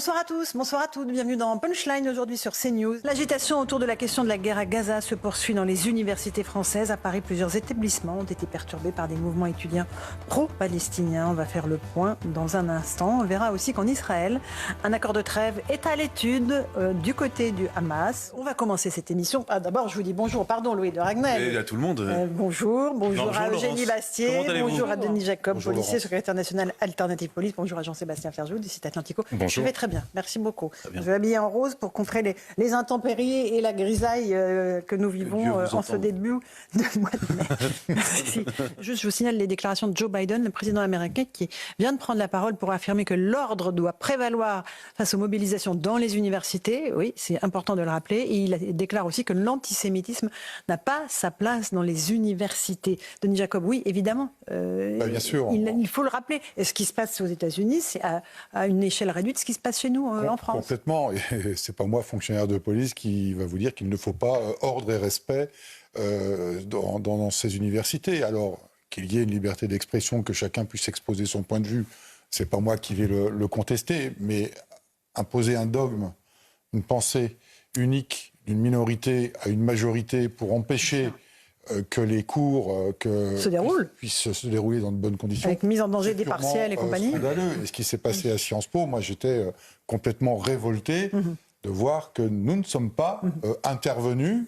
Bonsoir à tous, bonsoir à toutes, bienvenue dans Punchline aujourd'hui sur CNews. L'agitation autour de la question de la guerre à Gaza se poursuit dans les universités françaises. À Paris, plusieurs établissements ont été perturbés par des mouvements étudiants pro-palestiniens. On va faire le point dans un instant. On verra aussi qu'en Israël, un accord de trêve est à l'étude du côté du Hamas. On va commencer cette émission. D'abord, je vous dis bonjour, pardon Louis de Ragnel. Et à tout le monde. Bonjour à Eugénie Bastier, bonjour à Denis Jacob, bonjour, policier, Laurence. Secrétaire national Alternative Police, bonjour à Jean-Sébastien Ferjou du site Atlantico. Bonjour. Je vais très bien, merci beaucoup. Je vais habiller en rose pour contrer les intempéries et la grisaille que nous vivons en ce début de mois de mai. Merci. Juste, je vous signale les déclarations de Joe Biden, le président américain, qui vient de prendre la parole pour affirmer que l'ordre doit prévaloir face aux mobilisations dans les universités. Oui, c'est important de le rappeler. Et il déclare aussi que l'antisémitisme n'a pas sa place dans les universités. Denis Jacob, oui, évidemment. Bien sûr. Il faut le rappeler. Et ce qui se passe aux États-Unis, c'est à une échelle réduite ce qui se passe chez nous en France. Complètement. Et c'est pas moi, fonctionnaire de police, qui va vous dire qu'il ne faut pas ordre et respect dans ces universités. Alors qu'il y ait une liberté d'expression, que chacun puisse exposer son point de vue, c'est pas moi qui vais le contester, mais imposer un dogme, une pensée unique d'une minorité à une majorité pour empêcher que les cours puissent se dérouler dans de bonnes conditions. Avec mise en danger des partiels et compagnie. Et ce qui s'est passé à Sciences Po, moi j'étais complètement révolté de voir que nous ne sommes pas intervenus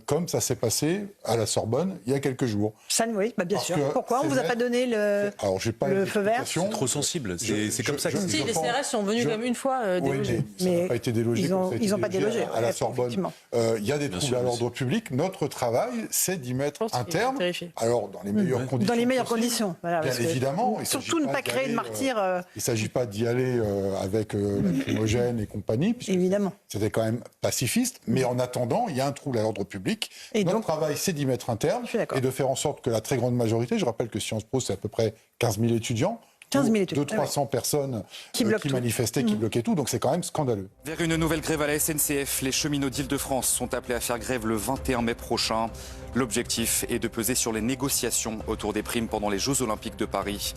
comme ça s'est passé à la Sorbonne il y a quelques jours. Ça, oui, bien sûr. Pourquoi on ne vous a pas donné le feu vert? C'est trop sensible, c'est comme ça que Si, les CRS sont venus comme une fois déloger. Oui, ça n'a pas été délogé. Ils n'ont pas délogé. À la Sorbonne, il y a des troubles à l'ordre public. Notre travail, c'est d'y mettre un terme. Alors, dans les meilleures conditions. Dans les meilleures conditions. Voilà, bien évidemment. Surtout ne pas créer de martyrs. Il ne s'agit pas d'y aller avec lacrymogène et compagnie. Évidemment. C'était quand même pacifiste. Mais en attendant, il y a un trouble à l'ordre public. Et notre travail, c'est d'y mettre un terme et de faire en sorte que la très grande majorité, je rappelle que Sciences Po, c'est à peu près 15 000 étudiants, 200-300 personnes qui manifestaient, qui bloquaient tout, donc c'est quand même scandaleux. Vers une nouvelle grève à la SNCF, les cheminots d'Île-de-France sont appelés à faire grève le 21 mai prochain. L'objectif est de peser sur les négociations autour des primes pendant les Jeux Olympiques de Paris.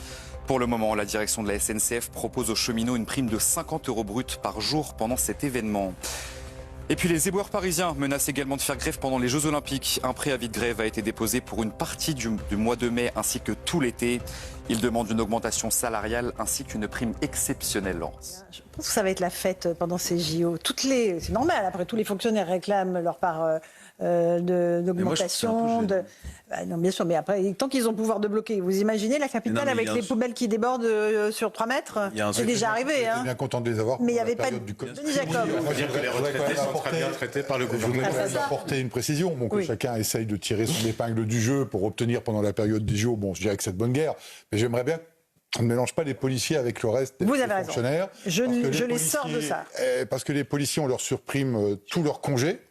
Pour le moment, la direction de la SNCF propose aux cheminots une prime de 50 € brut par jour pendant cet événement. Et puis les éboueurs parisiens menacent également de faire grève pendant les Jeux Olympiques. Un préavis de grève a été déposé pour une partie du mois de mai ainsi que tout l'été. Ils demandent une augmentation salariale ainsi qu'une prime exceptionnelle. Je pense que ça va être la fête pendant ces JO. C'est normal, après tous les fonctionnaires réclament leur part d'augmentation. Non, bien sûr, mais après, tant qu'ils ont le pouvoir de bloquer, vous imaginez la capitale avec les poubelles qui débordent sur 3 mètres? C'est déjà arrivé. Je suis bien content de les avoir. Mais il n'y avait pas de Denis Jacob. On va dire que les retraités sont très bien traités par le gouvernement. Je voudrais apporter une précision. Bon, que chacun essaye de tirer son épingle du jeu pour obtenir pendant la période des JO. Bon, je dirais que c'est de bonne guerre. Mais j'aimerais bien qu'on ne mélange pas les policiers avec le reste des fonctionnaires. Je les sors de ça. Parce que les policiers, on leur surprime tous leurs congés.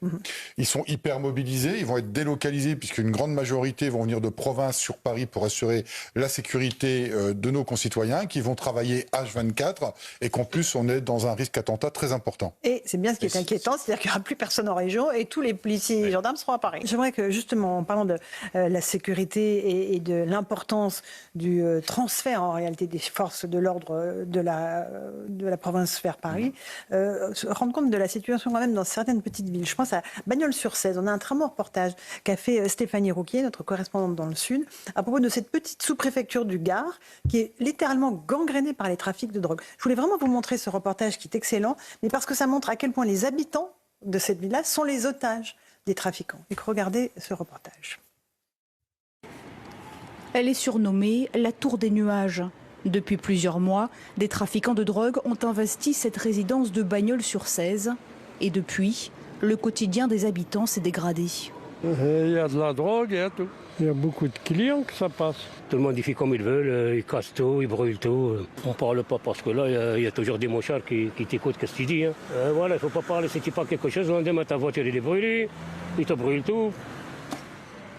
Ils sont hyper mobilisés. Ils vont être délocalisés puisqu'une grande majorité vont venir de province sur Paris pour assurer la sécurité de nos concitoyens qui vont travailler H24 et qu'en plus, on est dans un risque attentat très important. Et c'est bien ce qui est inquiétant, c'est-à-dire qu'il n'y aura plus personne en région et tous les policiers et gendarmes seront à Paris. J'aimerais que, justement, en parlant de la sécurité et de l'importance du transfert en réalité des forces de l'ordre de la province vers Paris, se rendre compte de la situation quand même dans certaines petites villes. Je pense à Bagnols-sur-Cèze. On a un très bon reportage qu'a fait Stéphanie Rouquier, notre correspondante dans le Sud, à propos de cette petite sous-préfecture du Gard qui est littéralement gangrénée par les trafics de drogue. Je voulais vraiment vous montrer ce reportage qui est excellent, mais parce que ça montre à quel point les habitants de cette ville-là sont les otages des trafiquants. Et regardez ce reportage. Elle est surnommée la Tour des Nuages. Depuis plusieurs mois, des trafiquants de drogue ont investi cette résidence de Bagnols-sur-Cèze. Et depuis, le quotidien des habitants s'est dégradé. Il y a de la drogue, il y a tout. Il y a beaucoup de clients que ça passe. Tout le monde y fait comme ils veulent, ils cassent tout, ils brûlent tout. On ne parle pas parce que là, il y a toujours des mochards qui t'écoutent ce que tu dis. Voilà, il ne faut pas parler si tu parles quelque chose, on lendemain ta voiture elle est brûlée, ils te brûlent tout.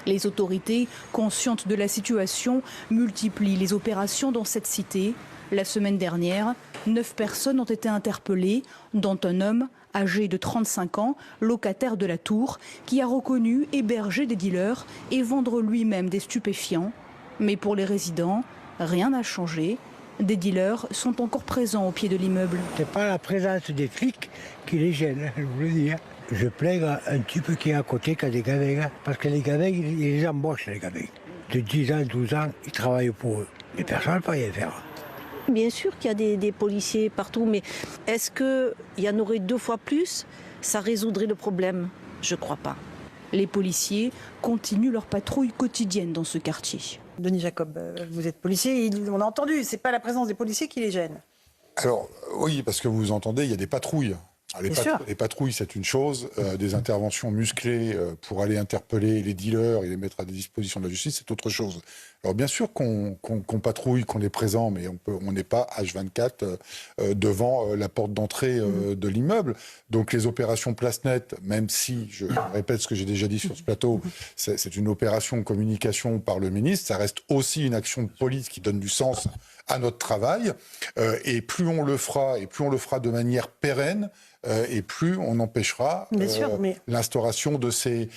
Les autorités, conscientes de la situation, multiplient les opérations dans cette cité. La semaine dernière, 9 personnes ont été interpellées, dont un homme âgé de 35 ans, locataire de la tour, qui a reconnu héberger des dealers et vendre lui-même des stupéfiants. Mais pour les résidents, rien n'a changé. Des dealers sont encore présents au pied de l'immeuble. C'est pas la présence des flics qui les gêne, je vous le dis. Je plains un type qui est à côté, qui a des gamins. Parce que les gamins, ils les embauchent, les gamins. De 10 ans, 12 ans, ils travaillent pour eux. Et personne ne peut rien faire. Bien sûr qu'il y a des policiers partout, mais est-ce qu'il y en aurait 2 fois plus? Ça résoudrait le problème? Je ne crois pas. Les policiers continuent leur patrouille quotidienne dans ce quartier. Denis Jacob, vous êtes policier, on a entendu, c'est pas la présence des policiers qui les gêne. Alors, oui, parce que vous entendez, il y a des patrouilles. Les patrouilles, c'est une chose. Des interventions musclées pour aller interpeller les dealers et les mettre à disposition de la justice, c'est autre chose. Alors, bien sûr qu'on patrouille, qu'on est présent, mais on n'est pas H24 devant la porte d'entrée de l'immeuble. Donc, les opérations Place Nette, même si, je répète ce que j'ai déjà dit sur ce plateau, c'est une opération communication par le ministre, ça reste aussi une action de police qui donne du sens à notre travail. Et plus on le fera, et plus on le fera de manière pérenne, et plus on empêchera l'instauration de ces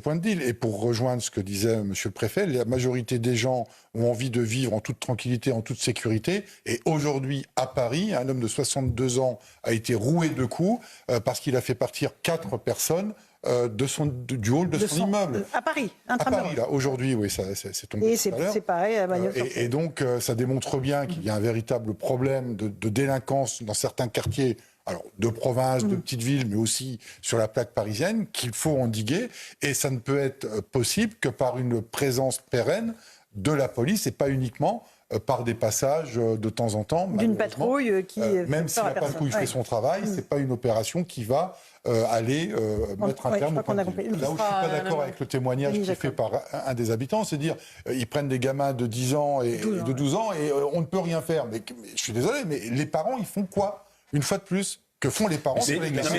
points de deal. Et pour rejoindre ce que disait Monsieur le Préfet, la majorité des gens ont envie de vivre en toute tranquillité, en toute sécurité. Et aujourd'hui, à Paris, un homme de 62 ans a été roué de coups parce qu'il a fait partir 4 personnes du hall de son immeuble. À Paris, À Paris, là. Aujourd'hui, oui, c'est tombé. Et c'est pareil à Bagnols. Et donc, ça démontre bien qu'il y a un véritable problème de délinquance dans certains quartiers, alors de province, de petites villes, mais aussi sur la plaque parisienne, qu'il faut endiguer. Et ça ne peut être possible que par une présence pérenne de la police et pas uniquement par des passages de temps en temps. D'une patrouille qui... même si la patrouille fait son travail, c'est pas une opération qui va aller mettre un terme au point de vue. Là où je suis pas d'accord avec le témoignage qui est fait par un des habitants, c'est dire ils prennent des gamins de 10 ans et de 12 ans et on ne peut rien faire. Mais je suis désolé, mais les parents, ils font quoi? Une fois de plus, que font les parents sur les gamins?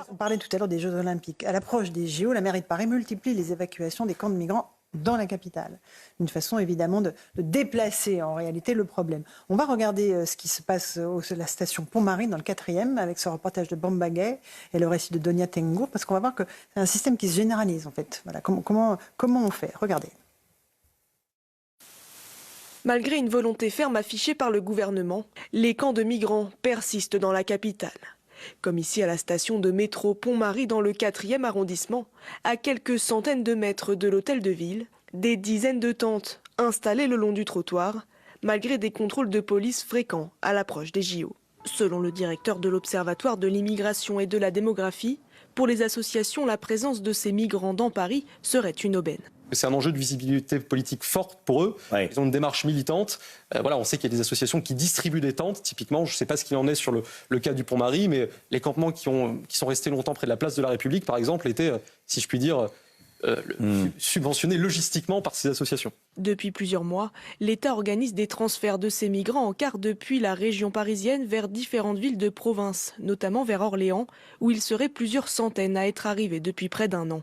On parlait tout à l'heure des Jeux Olympiques. À l'approche des JO, la mairie de Paris multiplie les évacuations des camps de migrants dans la capitale. Une façon évidemment de déplacer en réalité le problème. On va regarder ce qui se passe à la station Pont-Marie dans le 4e avec ce reportage de Bambagay et le récit de Donia Tengour, parce qu'on va voir que c'est un système qui se généralise en fait. Voilà, comment on fait? Regardez. Malgré une volonté ferme affichée par le gouvernement, les camps de migrants persistent dans la capitale. Comme ici à la station de métro Pont-Marie dans le 4e arrondissement, à quelques centaines de mètres de l'hôtel de ville, des dizaines de tentes installées le long du trottoir, malgré des contrôles de police fréquents à l'approche des JO. Selon le directeur de l'Observatoire de l'immigration et de la démographie, pour les associations, la présence de ces migrants dans Paris serait une aubaine. C'est un enjeu de visibilité politique forte pour eux. Ouais. Ils ont une démarche militante. Voilà, on sait qu'il y a des associations qui distribuent des tentes. Typiquement, je ne sais pas ce qu'il en est sur le cas du Pont-Marie, mais les campements qui sont restés longtemps près de la place de la République, par exemple, étaient, si je puis dire, subventionnés logistiquement par ces associations. Depuis plusieurs mois, l'État organise des transferts de ces migrants en car depuis la région parisienne vers différentes villes de province, notamment vers Orléans, où il serait plusieurs centaines à être arrivés depuis près d'1 an.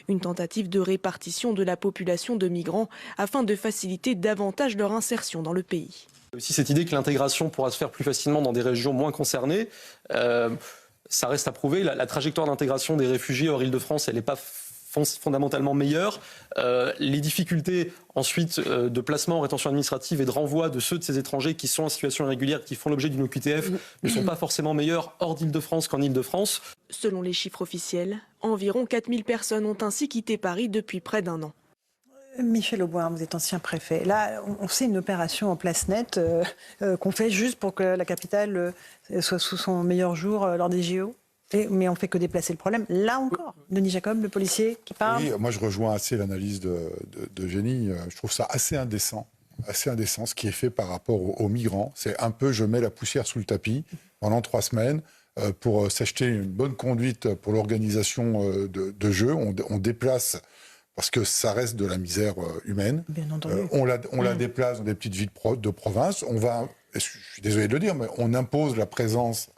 Une tentative de répartition de la population de migrants afin de faciliter davantage leur insertion dans le pays. Aussi cette idée que l'intégration pourra se faire plus facilement dans des régions moins concernées, ça reste à prouver. La trajectoire d'intégration des réfugiés hors Île-de-France, elle n'est pas fondamentalement meilleure. Les difficultés ensuite de placement en rétention administrative et de renvoi de ceux de ces étrangers qui sont en situation irrégulière, qui font l'objet d'une OQTF, ne sont pas forcément meilleures hors d'Île-de-France qu'en Île-de-France. Selon les chiffres officiels, environ 4000 personnes ont ainsi quitté Paris depuis près d'1 an. Michel Auboin, vous êtes ancien préfet. Là, on sait une opération en place nette qu'on fait juste pour que la capitale soit sous son meilleur jour lors des JO. Mais on ne fait que déplacer le problème. Là encore, Denis Jacob, le policier qui parle. Oui, moi je rejoins assez l'analyse de Génie. Je trouve ça assez indécent ce qui est fait par rapport aux migrants. C'est un peu je mets la poussière sous le tapis pendant 3 semaines pour s'acheter une bonne conduite pour l'organisation de jeux. On déplace, parce que ça reste de la misère humaine. Bien entendu. On la déplace dans des petites villes de province. Je suis désolé de le dire, mais on impose la présence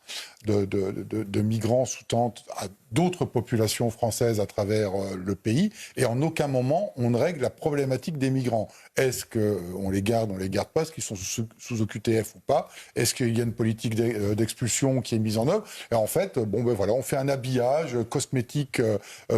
de migrants sous-tendent à d'autres populations françaises à travers le pays, et en aucun moment on ne règle la problématique des migrants. Est-ce qu'on les garde, on les garde pas, est-ce qu'ils sont sous OQTF ou pas? Est-ce qu'il y a une politique d'expulsion qui est mise en œuvre? Et en fait, on fait un habillage cosmétique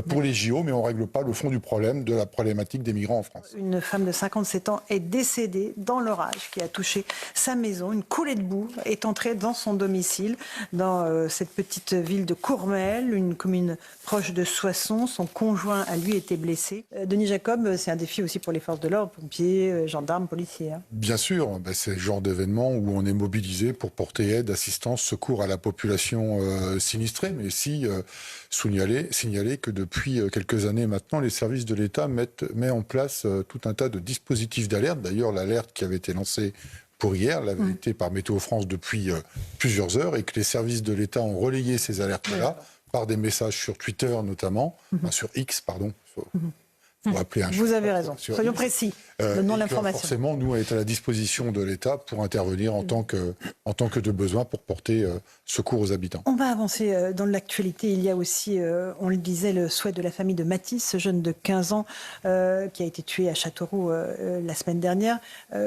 pour les JO, mais on règle pas le fond du problème de la problématique des migrants en France. Une femme de 57 ans est décédée dans l'orage qui a touché sa maison. Une coulée de boue est entrée dans son domicile, dans cette petite ville de Courmelles, une commune proche de Soissons. Son conjoint a lui été blessé. Denis Jacob, c'est un défi aussi pour les forces de l'ordre, pompiers, gendarmes, policiers. Bien sûr, c'est le genre d'événement où on est mobilisé pour porter aide, assistance, secours à la population sinistrée, mais aussi signaler que depuis quelques années maintenant, les services de l'État mettent en place tout un tas de dispositifs d'alerte. D'ailleurs, l'alerte qui avait été lancée pour hier l'avait été par Météo France depuis plusieurs heures, et que les services de l'État ont relayé ces alertes-là par des messages sur Twitter notamment, sur X, pardon. Faut appeler un Vous avez raison. Soyons précis. Donnons l'information. Forcément, nous, on est à la disposition de l'État pour intervenir en tant que de besoin pour porter secours aux habitants. On va avancer dans l'actualité. Il y a aussi, on le disait, le souhait de la famille de Mathis, ce jeune de 15 ans qui a été tué à Châteauroux la semaine dernière,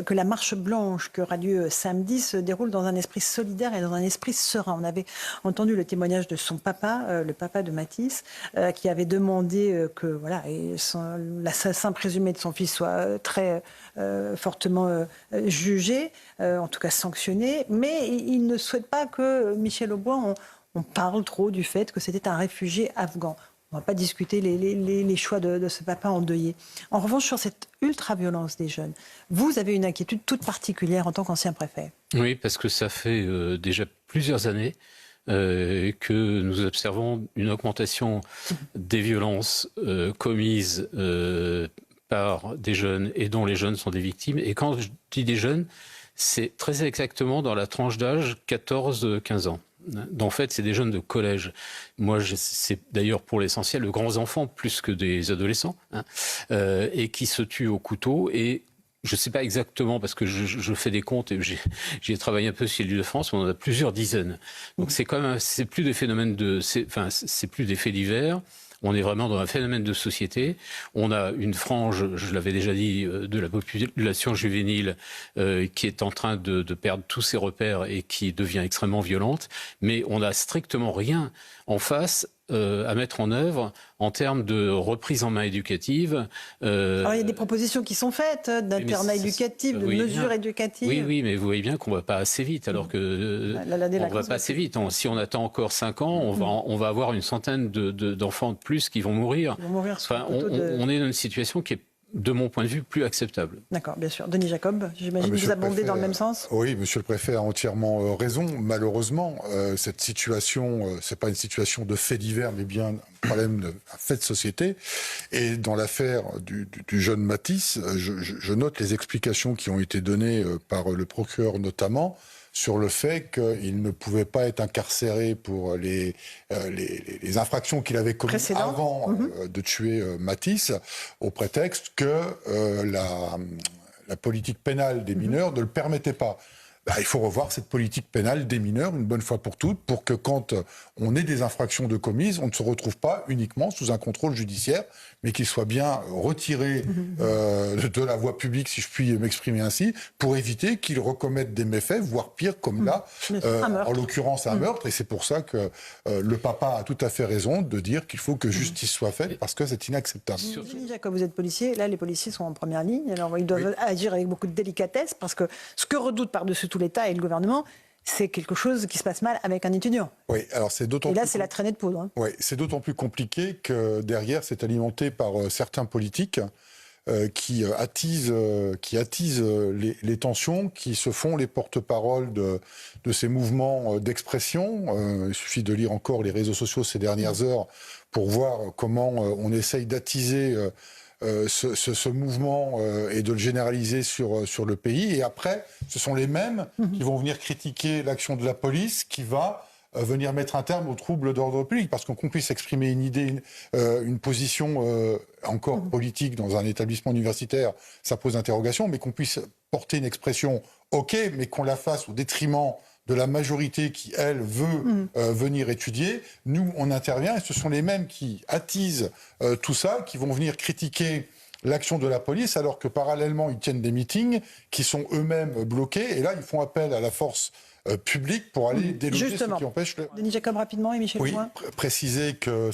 que la marche blanche qui aura lieu samedi se déroule dans un esprit solidaire et dans un esprit serein. On avait entendu le témoignage de son papa, le papa de Mathis, qui avait demandé que l'assassin présumé de son fils soit très fortement jugé, en tout cas sanctionné, mais il ne souhaite pas que Michel Aubois, on parle trop du fait que c'était un réfugié afghan. On ne va pas discuter les choix de ce papa endeuillé. En revanche, sur cette ultra-violence des jeunes, vous avez une inquiétude toute particulière en tant qu'ancien préfet. Oui, parce que ça fait déjà plusieurs années que nous observons une augmentation des violences commises par des jeunes et dont les jeunes sont des victimes. Et quand je dis des jeunes, c'est très exactement dans la tranche d'âge 14-15 ans. En fait, c'est des jeunes de collège. Moi, c'est d'ailleurs pour l'essentiel de grands enfants plus que des adolescents, et qui se tuent au couteau. Et je ne sais pas exactement, parce que je fais des comptes et j'y ai travaillé un peu sur l'Île-de-France, mais on en a plusieurs dizaines. Donc c'est quand même, c'est plus des phénomènes c'est plus des faits divers. On est vraiment dans un phénomène de société. On a une frange, je l'avais déjà dit, de la population juvénile qui est en train de perdre tous ses repères et qui devient extrêmement violente. Mais on n'a strictement rien en face à mettre en œuvre en termes de reprise en main éducative. Alors il y a des propositions qui sont faites, d'internat éducatif, de mesures éducatives. Oui, mais vous voyez bien qu'on ne va pas assez vite, alors que on ne va pas assez vite. Si on attend encore 5 ans, on va avoir une centaine d'enfants de plus qui vont mourir. On est dans une situation qui est, de mon point de vue, plus acceptable. D'accord, bien sûr. Denis Jacob, j'imagine que vous abondez dans le même sens. Oui, monsieur le préfet a entièrement raison. Malheureusement, cette situation, c'est pas une situation de fait divers, mais bien un problème, un fait de société. Et dans l'affaire du jeune Mathis, je note les explications qui ont été données par le procureur notamment, sur le fait qu'il ne pouvait pas être incarcéré pour les infractions qu'il avait commises avant de tuer Mathis, au prétexte que la politique pénale des mineurs ne le permettait pas. Il faut revoir cette politique pénale des mineurs une bonne fois pour toutes, pour que quand on ait des infractions de commises, on ne se retrouve pas uniquement sous un contrôle judiciaire, mais qu'il soit bien retiré de la voie publique, si je puis m'exprimer ainsi, pour éviter qu'il recommette des méfaits, voire pire, comme là, en l'occurrence un meurtre. Et c'est pour ça que le papa a tout à fait raison de dire qu'il faut que justice soit faite, parce que c'est inacceptable. Déjà, quand vous êtes policier, là, les policiers sont en première ligne. Alors, ils doivent agir avec beaucoup de délicatesse, parce que ce que redoute par-dessus tout l'État et le gouvernement, c'est quelque chose qui se passe mal avec un étudiant. Oui, alors c'est d'autant Et là, c'est la traînée de poudre. Oui, c'est d'autant plus compliqué que derrière, c'est alimenté par certains politiques qui attisent les tensions, qui se font les porte-paroles de ces mouvements d'expression. Il suffit de lire encore les réseaux sociaux ces dernières heures pour voir comment on essaye d'attiser ce mouvement et de le généraliser sur le pays. Et après, ce sont les mêmes qui vont venir critiquer l'action de la police, qui va venir mettre un terme aux troubles d'ordre public. Parce qu'on puisse exprimer une idée, une position encore politique dans un établissement universitaire, ça pose interrogation, mais qu'on puisse porter une expression OK, mais qu'on la fasse au détriment de la majorité qui, elle, veut venir étudier. Nous, on intervient et ce sont les mêmes qui attisent tout ça, qui vont venir critiquer l'action de la police, alors que parallèlement, ils tiennent des meetings qui sont eux-mêmes bloqués. Et là, ils font appel à la force publique pour aller déloger ce qui empêche le... Denis Jacob, rapidement, et Michel Point. Préciser que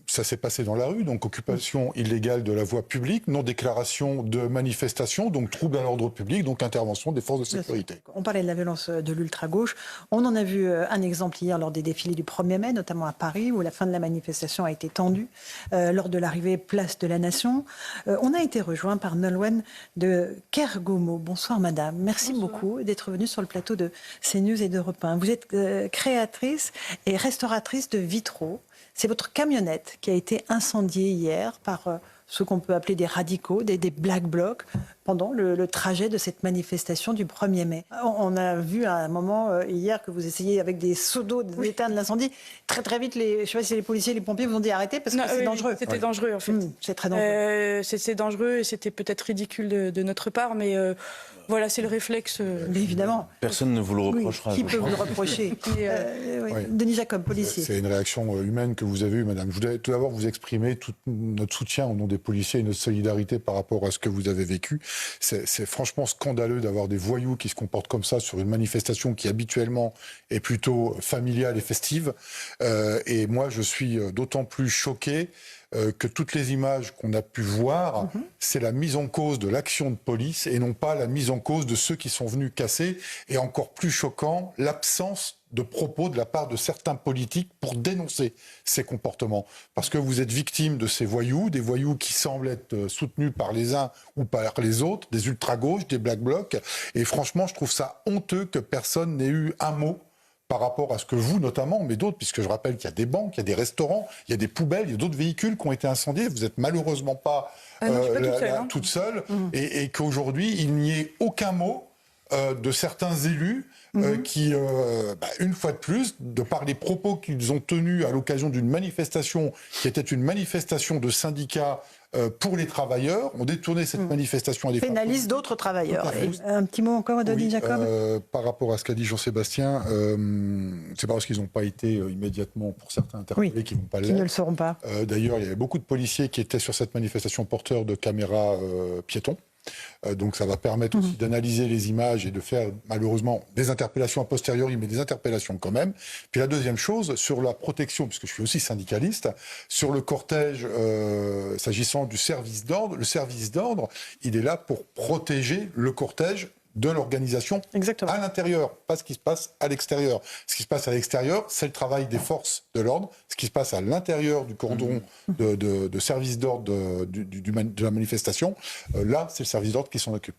ça s'est passé dans la rue, donc occupation illégale de la voie publique, non-déclaration de manifestation, donc trouble à l'ordre public, donc intervention des forces de sécurité. On parlait de la violence de l'ultra-gauche. On en a vu un exemple hier lors des défilés du 1er mai, notamment à Paris, où la fin de la manifestation a été tendue lors de l'arrivée place de la Nation. On a été rejoint par Nolwenn de Kergomo. Bonsoir madame, merci beaucoup d'être venue sur le plateau de CNews et d'Europe 1. Vous êtes créatrice et restauratrice de vitraux. C'est votre camionnette qui a été incendiée hier par ce qu'on peut appeler des radicaux, des black blocs, pendant le trajet de cette manifestation du 1er mai. On a vu à un moment hier que vous essayez avec des seaux d'eau d'éteindre l'incendie. Très très vite, je ne sais pas si les policiers et les pompiers vous ont dit arrêtez parce que c'est dangereux. C'était dangereux en fait. C'est très dangereux. C'est dangereux et c'était peut-être ridicule de notre part, mais voilà, c'est le réflexe. Mais évidemment. Personne ne vous le reprochera. Qui peut vous le reprocher Denis Jacob, policier. C'est une réaction humaine que vous avez eue, madame. Je voudrais tout d'abord vous exprimer tout notre soutien au nom des policiers et notre solidarité par rapport à ce que vous avez vécu. C'est franchement scandaleux d'avoir des voyous qui se comportent comme ça sur une manifestation qui habituellement est plutôt familiale et festive. Et moi, je suis d'autant plus choqué que toutes les images qu'on a pu voir, c'est la mise en cause de l'action de police et non pas la mise en cause de ceux qui sont venus casser. Et encore plus choquant, l'absence de propos de la part de certains politiques pour dénoncer ces comportements. Parce que vous êtes victime de ces voyous, des voyous qui semblent être soutenus par les uns ou par les autres, des ultra-gauches, des black blocs. Et franchement, je trouve ça honteux que personne n'ait eu un mot par rapport à ce que vous, notamment, mais d'autres, puisque je rappelle qu'il y a des banques, il y a des restaurants, il y a des poubelles, il y a d'autres véhicules qui ont été incendiés. Vous n'êtes malheureusement pas, toute seule. Et qu'aujourd'hui, il n'y ait aucun mot de certains élus qui, une fois de plus, de par les propos qu'ils ont tenus à l'occasion d'une manifestation qui était une manifestation de syndicats pour les travailleurs, ont détourné cette manifestation à des fins pénalise d'autres travailleurs. Un petit mot encore, Denis Jacob. Par rapport à ce qu'a dit Jean-Sébastien, c'est pas parce qu'ils n'ont pas été immédiatement, pour certains, interpellés qu'ils ne vont pas l'être. Qui ne le seront pas. D'ailleurs, il y avait beaucoup de policiers qui étaient sur cette manifestation porteurs de caméras piétons. Donc ça va permettre aussi d'analyser les images et de faire malheureusement des interpellations a posteriori, mais des interpellations quand même. Puis la deuxième chose, sur la protection, puisque je suis aussi syndicaliste, sur le cortège, s'agissant du service d'ordre, le service d'ordre, il est là pour protéger le cortège de l'organisation à l'intérieur, pas ce qui se passe à l'extérieur. Ce qui se passe à l'extérieur, c'est le travail des forces de l'ordre. Ce qui se passe à l'intérieur du cordon de service d'ordre de la manifestation, là, c'est le service d'ordre qui s'en occupe.